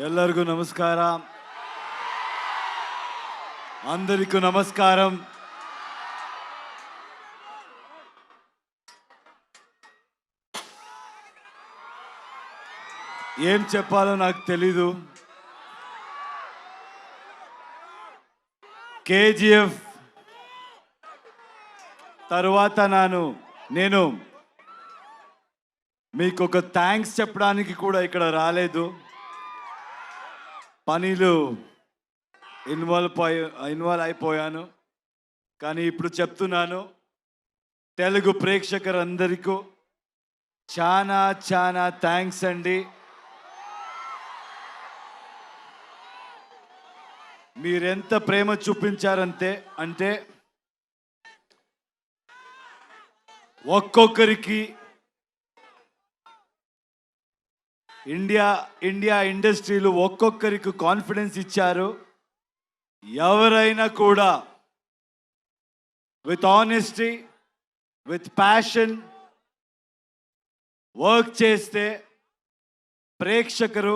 ಎಲ್ಲರಿಗೂ ನಮಸ್ಕಾರ. అందరికీ నమస్కారం. ఏం చెప్పాలో నాకు తెలీదు. కేజీఎఫ్ తర్వాత నేను మీకు ఒక థ్యాంక్స్ చెప్పడానికి కూడా ఇక్కడ రాలేదు. పనిలో ఇన్వాల్వ్ అయిపోయాను. కానీ ఇప్పుడు చెప్తున్నాను, తెలుగు ప్రేక్షకులందరికీ చాలా చాలా థ్యాంక్స్ అండి. మీరెంత ప్రేమ చూపించారంటే ఒక్కొక్కరికి ఇండియా ఇండస్ట్రీలో ఒక్కొక్కరికి కాన్ఫిడెన్స్ ఇచ్చారు. ఎవరైనా కూడా with honesty, with passion work చేస్తే ప్రేక్షకులు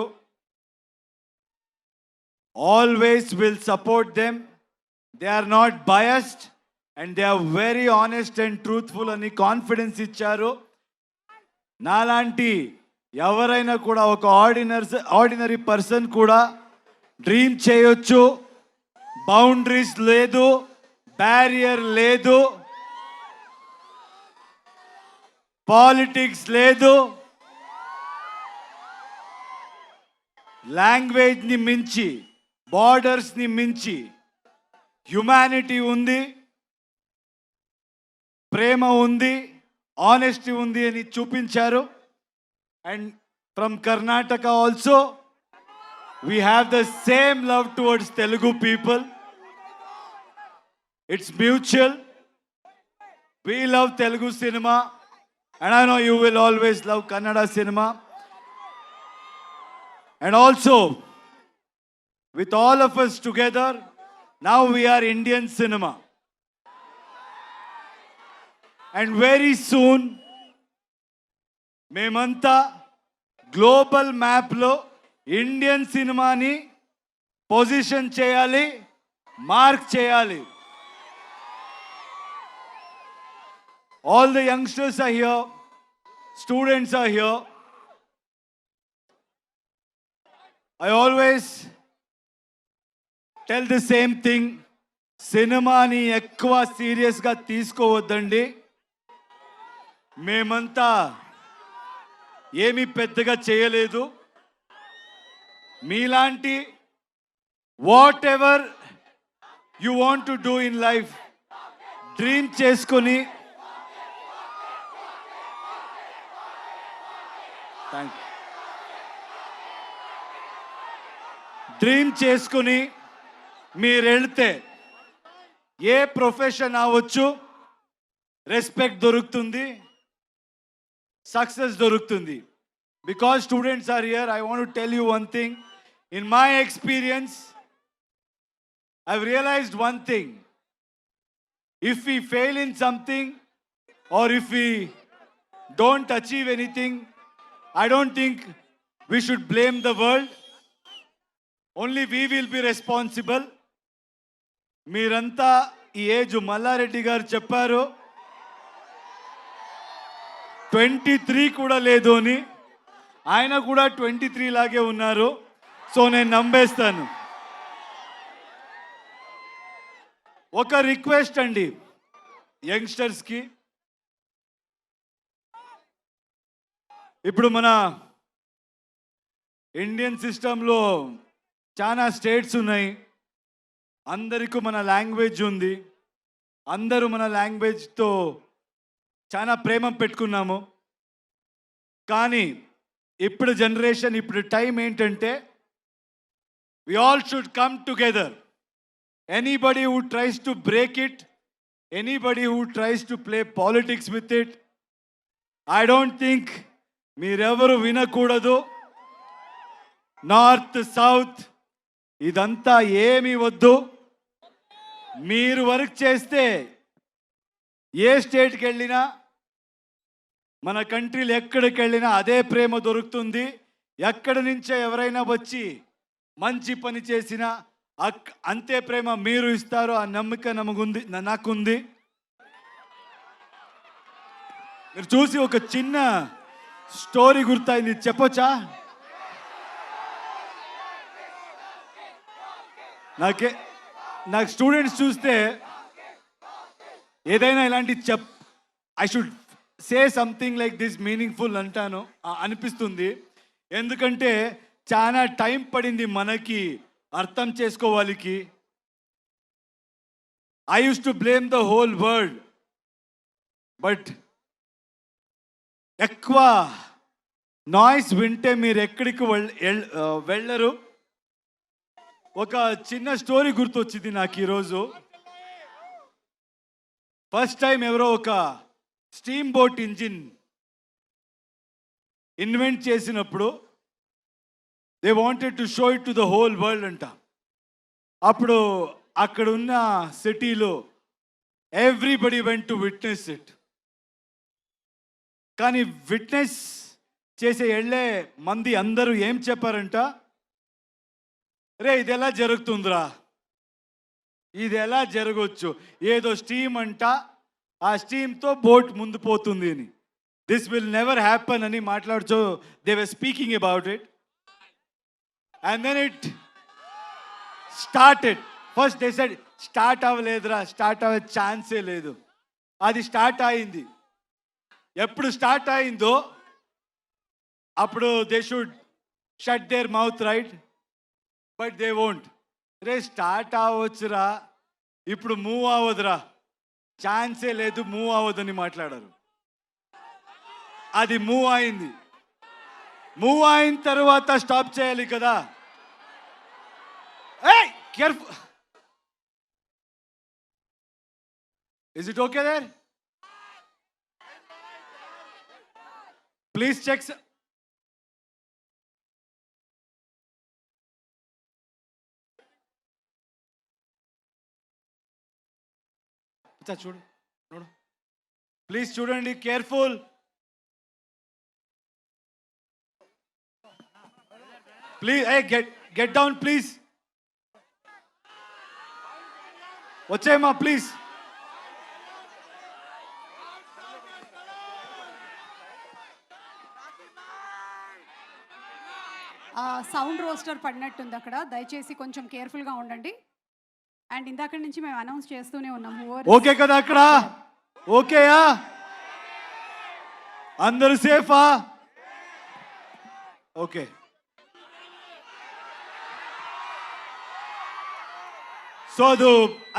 always will support them. They are not biased and they are very honest and truthful అని కాన్ఫిడెన్స్ ఇచ్చారు. నాలాంటి ఎవరైనా కూడా ఒక ఆర్డినరీ పర్సన్ కూడా డ్రీమ్ చేయొచ్చు. బౌండరీస్ లేదు, బ్యారియర్ లేదు, పాలిటిక్స్ లేదు, లాంగ్వేజ్ని మించి, బార్డర్స్ని మించి హ్యుమానిటీ ఉంది, ప్రేమ ఉంది, ఆనెస్టీ ఉంది అని చూపించారు. And from Karnataka also, we have the same love towards Telugu people. It's mutual. We love Telugu cinema, and I know you will always love Kannada cinema. And also, with all of us together, now we are Indian cinema. And very soon, మేమంతా global మ్యాప్లో Indian సినిమాని position చేయాలి, mark చేయాలి. All the youngsters are here, students are here. I always tell the same thing, సినిమాని ఎక్కువ సీరియస్గా తీసుకోవద్దండి. మేమంతా ఏమీ పెద్దగా చేయలేదు. మీలాంటి what ever you want to do in life dream చేసుకొని మీరు వెళ్తే ఏ ప్రొఫెషన్ అవ్వచ్చు, రెస్పెక్ట్ దొరుకుతుంది, success దొరుకుతుంది. Because students are here, I want to tell you one thing. In my experience, I've realized one thing. If we fail in something or if we don't achieve anything, I don't think we should blame the world. Only we will be responsible. మీరంతా ఈ age Mallareddy గారు చెప్పారు 23 కూడా లేదు అని. ఆయన కూడా 23 లాగే ఉన్నారు. సో నేను నమ్మేస్తాను. ఒక రిక్వెస్ట్ అండి యంగ్స్టర్స్కి, ఇప్పుడు మన ఇండియన్ సిస్టంలో చాలా స్టేట్స్ ఉన్నాయి. అందరికీ మన లాంగ్వేజ్ ఉంది. అందరూ మన లాంగ్వేజ్తో చాలా ప్రేమ పెట్టుకున్నాము. కానీ ఇప్పుడు జనరేషన్, ఇప్పుడు టైం ఏంటంటే we all should come together. Anybody who tries to break it, anybody who tries to play politics with it, I don't think మీరెవరు వినకూడదు. నార్త్ సౌత్ ఇదంతా ఏమీ వద్దు. మీరు వర్క్ చేస్తే ఏ స్టేట్కి వెళ్ళినా, మన కంట్రీలో ఎక్కడికి వెళ్ళినా అదే ప్రేమ దొరుకుతుంది. ఎక్కడి నుంచో ఎవరైనా వచ్చి మంచి పని చేసిన అంతే ప్రేమ మీరు ఇస్తారు. ఆ నమ్మకం నాకుంది. మీరు చూసి ఒక చిన్న స్టోరీ గుర్తయింది, చెప్పొచ్చా? నాకు స్టూడెంట్స్ చూస్తే ఏదైనా ఇలాంటి I should say something like this meaningful అంటాను అనిపిస్తుంది. ఎందుకంటే చాలా టైం పడింది మనకి అర్థం చేసుకోవాలికి. I use to blame the whole world, but ఎక్కువ నాయిస్ వింటే మీరు ఎక్కడికి వెళ్ళరు. ఒక చిన్న స్టోరీ గుర్తొచ్చింది నాకు ఈరోజు. ఫస్ట్ టైం ఎవరో ఒక స్టీమ్ బోట్ ఇంజిన్ ఇన్వెంట్ చేసినప్పుడు they wanted to show it to the whole world అంట. అప్పుడు అక్కడున్న సిటీలో everybody went to witness it. కానీ విట్నెస్ చేసే వెళ్ళే మంది అందరూ ఏం చెప్పారంట, రే ఇది ఎలా జరుగుతుందిరా, ఇది ఎలా జరగవచ్చు, ఏదో స్టీమ్ అంట, ఆ స్టీమ్తో బోట్ ముందు పోతుంది అని, దిస్ విల్ నెవర్ హ్యాపన్ అని మాట్లాడుతూ they were speaking about it. And then it started. First they said start అవ్వలేదురా, స్టార్ట్ అవ్వే ఛాన్సే లేదు. అది స్టార్ట్ అయింది. ఎప్పుడు స్టార్ట్ అయిందో అప్పుడు they should shut their mouth, right? But they won't. రే స్టార్ట్ అవ్వచ్చురా, ఇప్పుడు మూవ్ అవ్వదురా, ఛాన్సే లేదు, మూవ్ అవ్వదని మాట్లాడారు. అది మూవ్ అయింది. మూవ్ అయిన తర్వాత స్టాప్ చేయాలి కదా. ఏయ్ careful, is it okay there? Please check. చూడు చూడు ప్లీజ్, చూడండి, careful. Please get down please. వచ్చేయమ్మా ప్లీజ్. సౌండ్ రోస్టర్ పడినట్టుంది అక్కడ, దయచేసి కొంచెం కేర్ఫుల్గా ఉండండి. అండ్ ఇందాక నుంచి మేము అనౌన్స్ చేస్తూనే ఉన్నాము. ఓకే కదా అక్కడ? ఓకేయా? అందరూ సేఫా? ఓకే. సో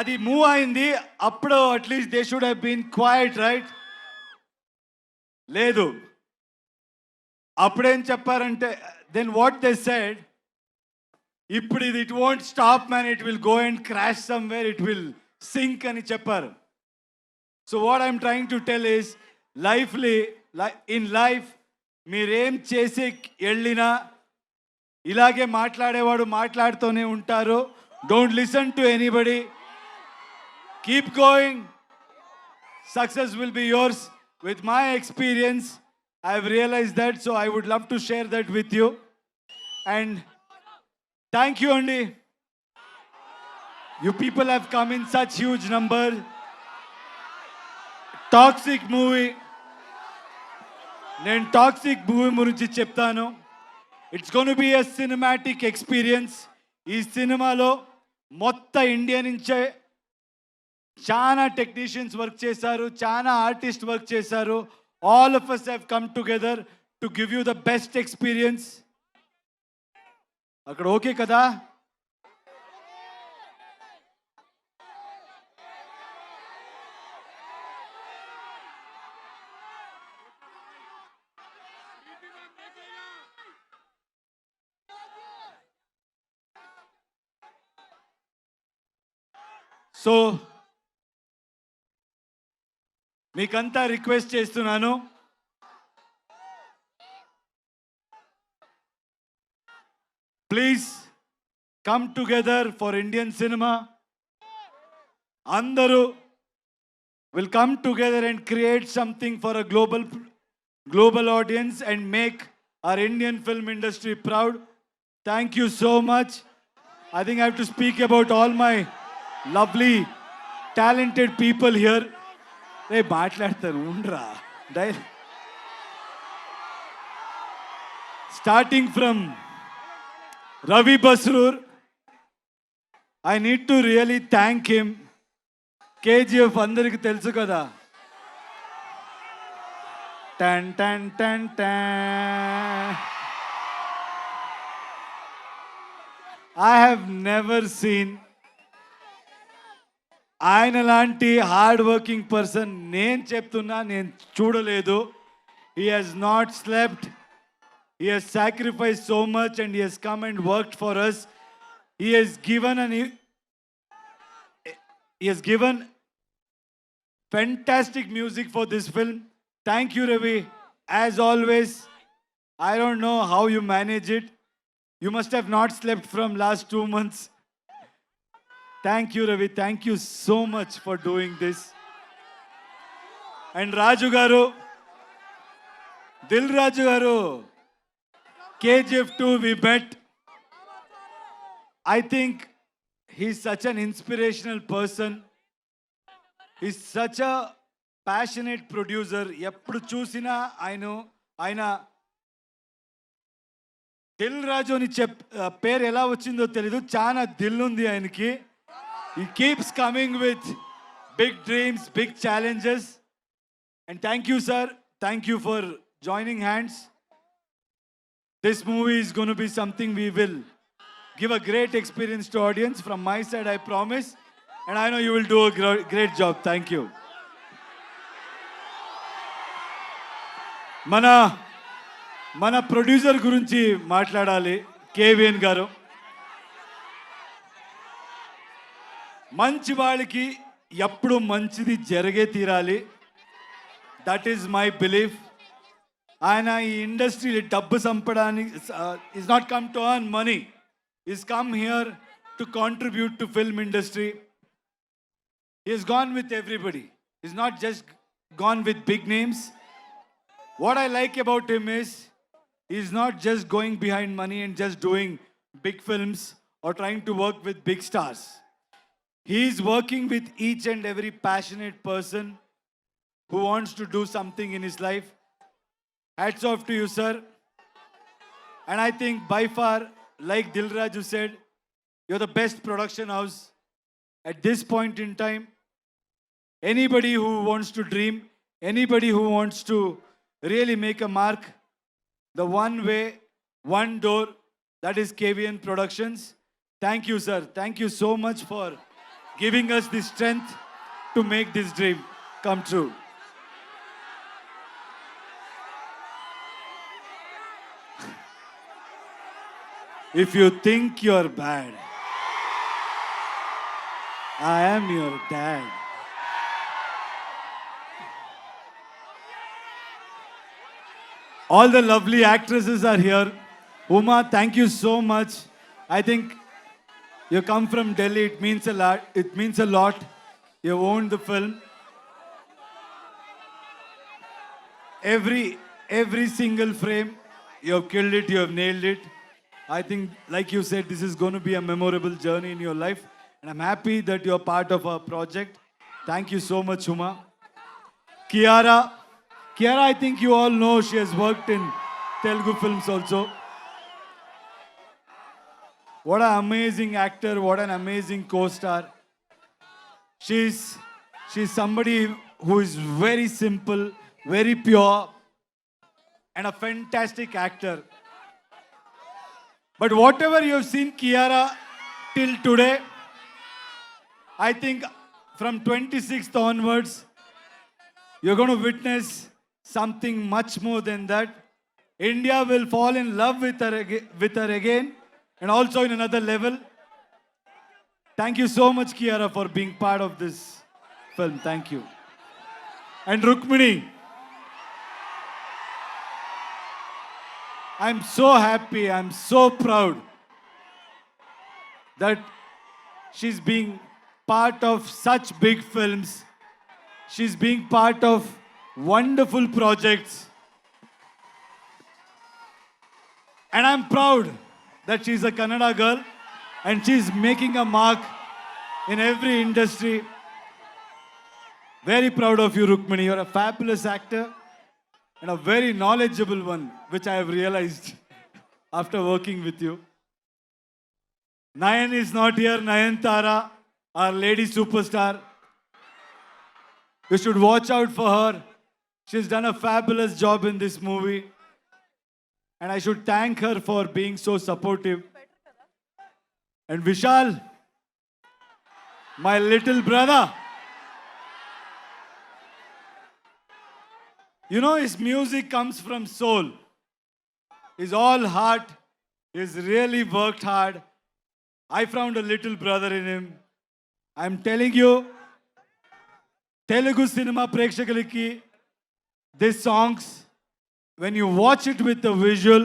అది మూవ్ అయింది. అప్పుడు at least they should have been quiet, right? లేదు. అప్పుడేం చెప్పారంటే, దెన్ వాట్ దే సెడ్, ఇప్పుడు ఇది it won't stop man, it will go and crash somewhere, it will sink అని చెప్పారు. So what I'm trying to tell is, in life మీరేం చేసి వెళ్ళినా ఇలాగే మాట్లాడేవాడు మాట్లాడుతూనే ఉంటారు. Don't listen to anybody, keep going, success will be yours. With my experience, I have realized that, so I would love to share that with you. And thank you, Andy. You people have come in such huge number. Toxic movie. నేను Toxic movie గురించి చెప్తాను. It's gonna be a cinematic experience. ఈ సినిమాలో మొత్తం India నుంచే చాలా technicians work చేశారు, చాలా ఆర్టిస్ట్ వర్క్ చేశారు. All of us have come together to give you the best experience. అక్కడ ఓకే కదా? సో మీకంతా రిక్వెస్ట్ చేస్తున్నాను, please come together for Indian cinema. అందరూ will come together and create something for a global audience and make our Indian film industry proud. Thank you so much. I think I have to speak about all my lovely, talented people here. Hey, మాట్లాడతాను ఉండరా. Starting from Ravi Basrur, I need to really thank him. KGF అందరికి తెలుసు కదా. Tan tan tan tan. I have never seen ఆయన లాంటి hard working person నేను చెప్తున్నా నేను చూడలేదు. He has not slept. He has sacrificed so much and he has come and worked for us. He has given fantastic music for this film. Thank you, Ravi. As always, I don't know how you manage it. You must have not slept from last 2 months. Thank you, Ravi. Thank you so much for doing this. And Raju Garu, Dil Raju Garu, KGF 2 we met. I think he's such an inspirational person. He's such a passionate producer. ఎప్పుడు చూసినా ఆయన దిల్ రాజు అని పేరు ఎలా వచ్చిందో తెలీదు, చాలా దిల్ ఉంది ఆయనకి. He keeps coming with big dreams, big challenges. And thank you, sir. Thank you for joining hands. This movie is going to be something we will give a great experience to audience. From my side, I promise. And I know you will do a great job. Thank you. మన producer గురించి మాట్లాడాలి. KVN గారు మంచి వాళ్ళకి ఎప్పుడు మంచిది జరిగే తీరాలి. That is my belief. ఆయన ఈ ఇండస్ట్రీ డబ్బు సంపడానికి is not come to earn money, is come here to contribute to film industry. He has gone with everybody. He's not just gone with big names. What I like about him is he's not just going behind money and just doing big films or trying to work with big stars. He's working with each and every passionate person who wants to do something in his life. Hats off to you, sir. And I think by far, like Dilraju said, you're the best production house at this point in time. Anybody who wants to dream, anybody who wants to really make a mark, the one way, one door, that is KVN Productions. Thank you, sir. Thank you so much for giving us the strength to make this dream come true. If you think you're bad, I am your dad. All the lovely actresses are here. Uma, thank you so much. I think you come from Delhi. It means a lot. It means a lot. You owned the film. Every single frame, you have killed it. You have nailed it. I think, like you said, this is going to be a memorable journey in your life. And I'm happy that you're part of our project. Thank you so much, Uma. Kiara, I think you all know she has worked in Telugu films also. What an amazing actor, what an amazing co-star. She's somebody who is very simple, very pure, and a fantastic actor. But whatever you have seen Kiara till today, I think from 26th onwards, you're going to witness something much more than that. India will fall in love with her again, and also in another level. Thank you so much, Kiara, for being part of this film. Thank you. And Rukmini, I'm so happy, I'm so proud that she's being part of such big films. She's being part of wonderful projects. And I'm proud that she's a Kannada girl. and she's making a mark in every industry. Very proud of you, Rukmini. You're a fabulous actor and a very knowledgeable one, which I have realized after working with you. Nayan is not here. Nayantara, our lady superstar. You should watch out for her. She's done a fabulous job in this movie. And I should thank her for being so supportive. And Vishal, my little brother. You know, his music comes from soul. He's all heart. He's really worked hard. I found a little brother in him. I'm telling you, Telugu cinema ప్రేక్షకులకి these songs, when you watch it with the visual,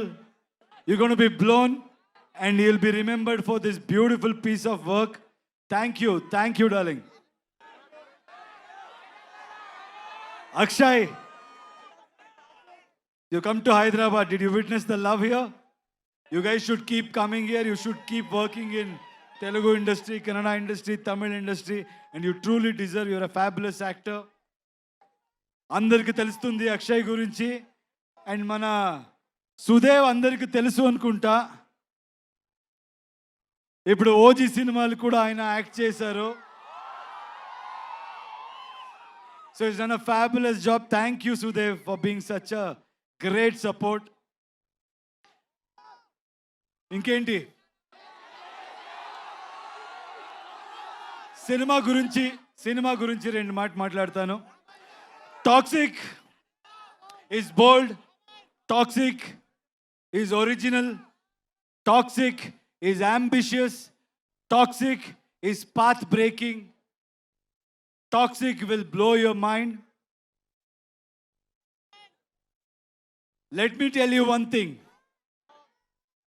you're going to be blown and you'll be remembered for this beautiful piece of work. Thank you, darling. Akshay, you come to Hyderabad. Did you witness the love here? You guys should keep coming here. You should keep working in Telugu industry, Kannada industry, Tamil industry, and you truly deserve. You're a fabulous actor. అందరికి తెలుస్తుంది అక్షయ్ గురించి and మన సుదేవ్ అందరికి తెలుసు అనుకుంటా ఇప్పుడు OG సినిమాలు కూడా ఆయన యాక్ట్ చేశారు so it's done a fabulous job thank you Sudev for being such a great support ఇంకేంటి సినిమా గురించి రెండు మాట్లాడతాను Toxic is bold. Toxic is original. Toxic is ambitious. Toxic is path breaking. Toxic will blow your mind. Let me tell you one thing.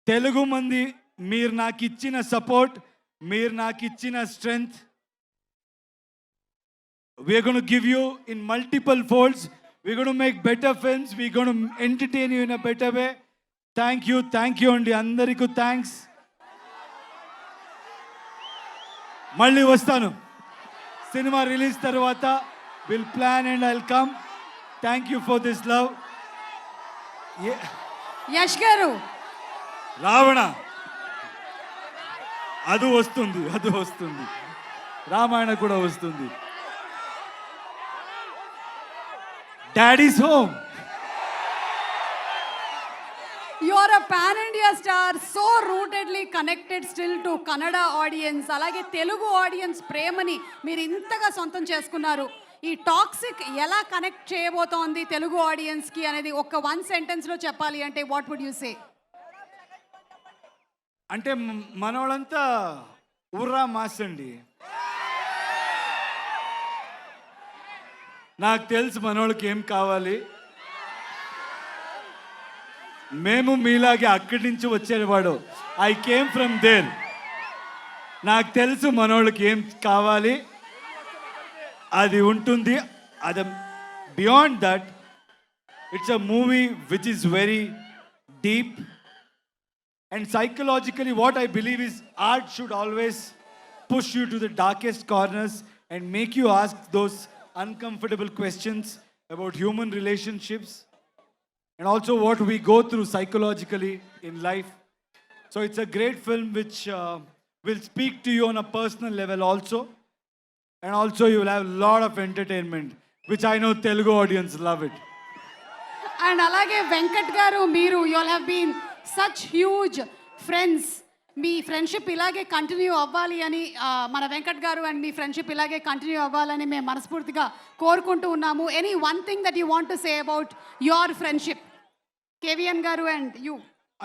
Telugu mandi meer naaki ichchina support, meer naaki ichchina strength. We are going to give you in multiple folds. We're going to make better films. We're going to entertain you in a better way. Thank you అండి అందరికీ thanks మళ్ళీ వస్తాను cinema release తర్వాత will plan and I'll come thank you for this love Yash గారు రావణ అది వస్తుంది రామాయణ కూడా వస్తుంది Daddy's home. You're a pan-India star, so rootedly connected still to Kannada audience. అలాగే తెలుగు ఆడియన్స్ ప్రేమని మీరు ఇంతగా సొంతం చేసుకున్నారు. ఈ టాక్సిక్ ఎలా కనెక్ట్ చేయబోతోంది తెలుగు ఆడియన్స్కి అనేది ఒక వన్ సెంటెన్స్లో చెప్పాలి అంటే వాట్ వుడ్ యూ సే? అంటే మనోళ్ళంతా ఊర్రా మాస్ అండి. నాకు తెలుసు మనోళ్ళకి ఏం కావాలి. మేము మీలాగే అక్కడి నుంచి వచ్చేవాడు. I came from there. నాకు తెలుసు మనోళ్ళకి ఏం కావాలి, అది ఉంటుంది. అది beyond that it's a movie which is very deep and psychologically what I believe is art should always push you to the darkest corners and make you ask those uncomfortable questions about human relationships and also what we go through psychologically in life. So it's a great film which will speak to you on a personal level also, and also you will have a lot of entertainment which I know Telugu audience love it. And alage Venkat garu meeru you all have been such huge friends. Me friendship ఇలాగే continue అవ్వాలి అని మన వెంకట్ గారు and me friendship ఇలాగే continue అవ్వాలని మేము మనస్ఫూర్తిగా కోరుకుంటూ ఉన్నాము. Any one thing that you want to say about your friendship KVN గారు అండ్ యూ?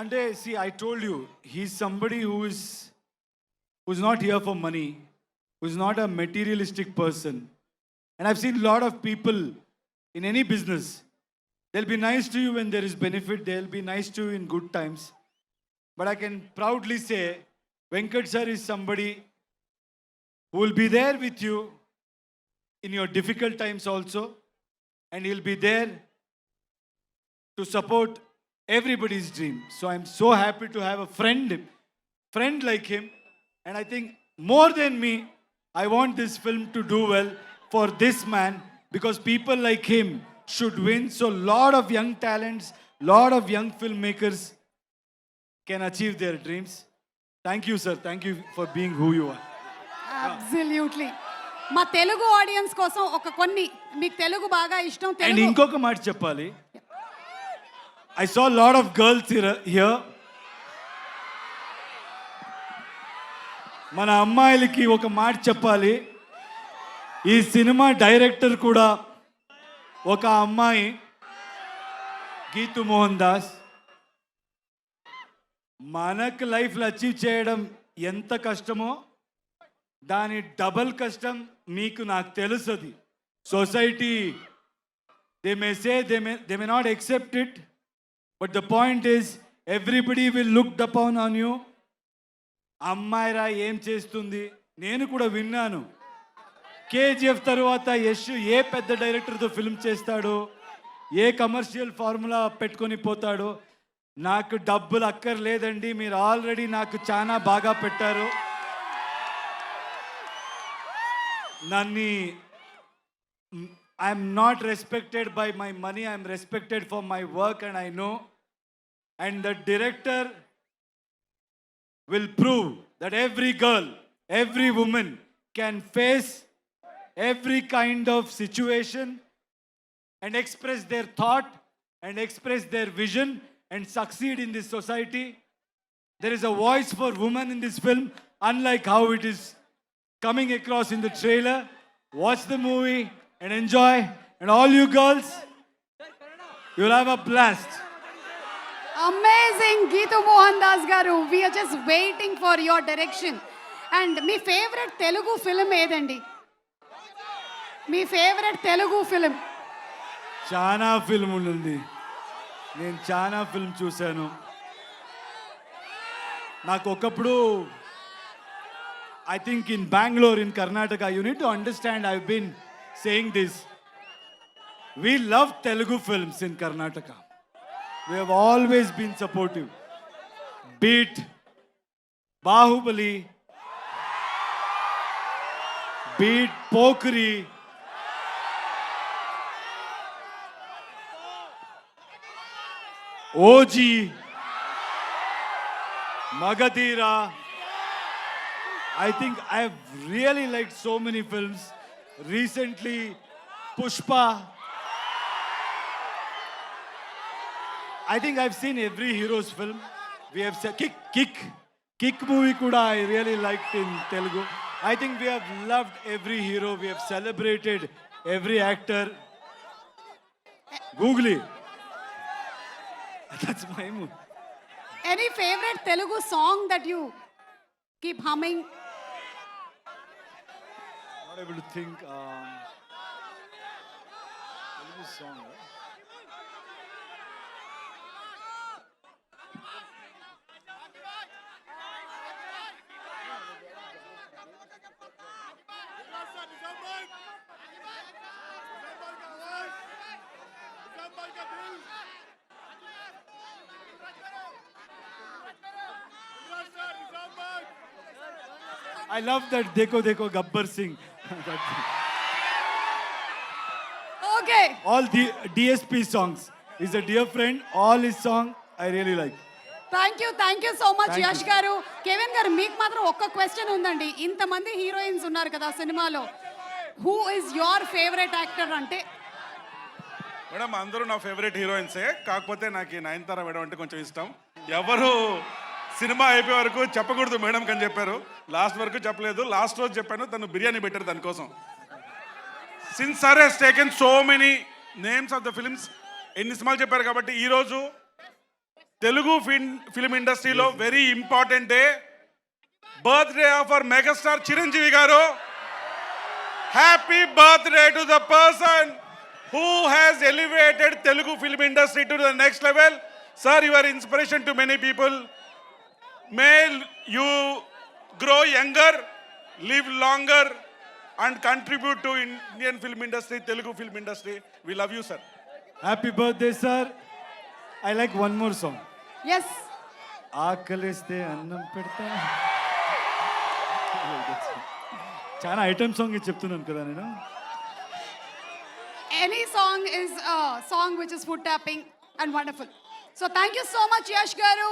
అంటే see I told you he's somebody who's not here for money, who's not a materialistic person, and I've seen a lot of people in any business. They'll be nice to you when there is benefit, they'll be nice to you in good times. But I can proudly say, Venkat sir is somebody who will be there with you in your difficult times also, and he'll be there to support everybody's dream. So I'm so happy to have a friend like him, And I think more than me, I want this film to do well for this man because people like him should win. So lot of young talents, lot of young filmmakers can achieve their dreams. Thank you, sir. Thank you for being who you are. Absolutely మా Telugu audience కోసం ఒక కొన్ని మీకు తెలుగు బాగా ఇష్టం And Telugu ఇంకొక మాట చెప్పాలి. I saw a lot of girls here. మన అమ్మాయిలకి ఒక మాట చెప్పాలి. ఈ సినిమా డైరెక్టర్ కూడా ఒక అమ్మాయి, గీతు మోహన్ దాస్. మనకు లైఫ్లో అచీవ్ చేయడం ఎంత కష్టమో దాని డబల్ కష్టం మీకు నాకు తెలుస్తుంది. Society they may say they may not accept it, but the point is everybody will look upon on you. అమ్మాయిరా ఏం చేస్తుంది, నేను కూడా విన్నాను. కేజీఎఫ్ తర్వాత యశ్ ఏ పెద్ద డైరెక్టర్తో ఫిల్మ్ చేస్తాడో, ఏ కమర్షియల్ ఫార్ములా పెట్టుకొని పోతాడో. నాకు డబ్బులు అక్కర్లేదండి, మీరు ఆల్రెడీ నాకు చాలా బాగా పెట్టారు. నన్ను I'm not respected by my money, I'm respected for my work and I know. And the director will prove that every girl, every woman can face every kind of situation and express their thought and express their vision and succeed in this society. There is a voice for women in this film, unlike how it is coming across in the trailer. Watch the movie and enjoy. And all you girls, you'll have a blast. Amazing Geethu Mohan Das గారు, we're just waiting for your direction. And మీ favourite Telugu film ఏదండి? మీ favourite Telugu film? చాలా film ఉంది, నేను చాలా film చూశాను. నాకు ఒకప్పుడు I think in Bengaluru, in Karnataka, you need to understand, I been saying this, we love Telugu films in Karnataka. We have always been supportive. Beat Bahubali, beat Pokri, OG, Magadira. I think I have really liked so many films. Recently, Pushpa. I think I've seen every hero's film. We have said Kick movie kuda I really liked in Telugu. I think we have loved every hero. We have celebrated every actor. Googly. That's my move. Any favorite Telugu song that you keep humming? Not able to think. Telugu song. Right? I love that Dekho Dekho Gabbar Singh. Okay. All the DSP songs. He's a dear friend. All his song I really like. Thank you so much Thank you. Yash గారు. Kevin గారు, మీకు మాత్రం ఒక్క question ఉందండి. ఇంతమంది heroines ఉన్నారు కదా సినిమాలో, who is your favourite actor అంటే? మేడం అందరూ నా ఫేవరెట్ హీరోయిన్సే, కాకపోతే నాకు ఈ నయనతార మేడం అంటే కొంచెం ఇష్టం. ఎవరు సినిమా అయిపోయే వరకు చెప్పకూడదు మేడం అని చెప్పారు, లాస్ట్ వరకు చెప్పలేదు. లాస్ట్ రోజు చెప్పాను, తను బిర్యానీ పెట్టారు దానికోసం. Since sir he's taken so many names of the films, ఎన్ని సినిమాలు చెప్పారు కాబట్టి ఈరోజు తెలుగు ఫిల్మ్ ఇండస్ట్రీలో very important day, birthday of our megastar Chiranjeevi గారు. Happy birthday to the person who has elevated Telugu film industry to the next level. Sir, you are inspiration to many people. May you grow younger, live longer and contribute to Indian film industry, Telugu film industry. We love you, sir. Happy birthday, sir. I like one more song. Yes. ఆకలిస్తే అన్నం పెడతా. చాలా item song చెప్తున్నాను కదా నేను. Any song is a song which is foot tapping and wonderful. So thank you so much, Yash Garu.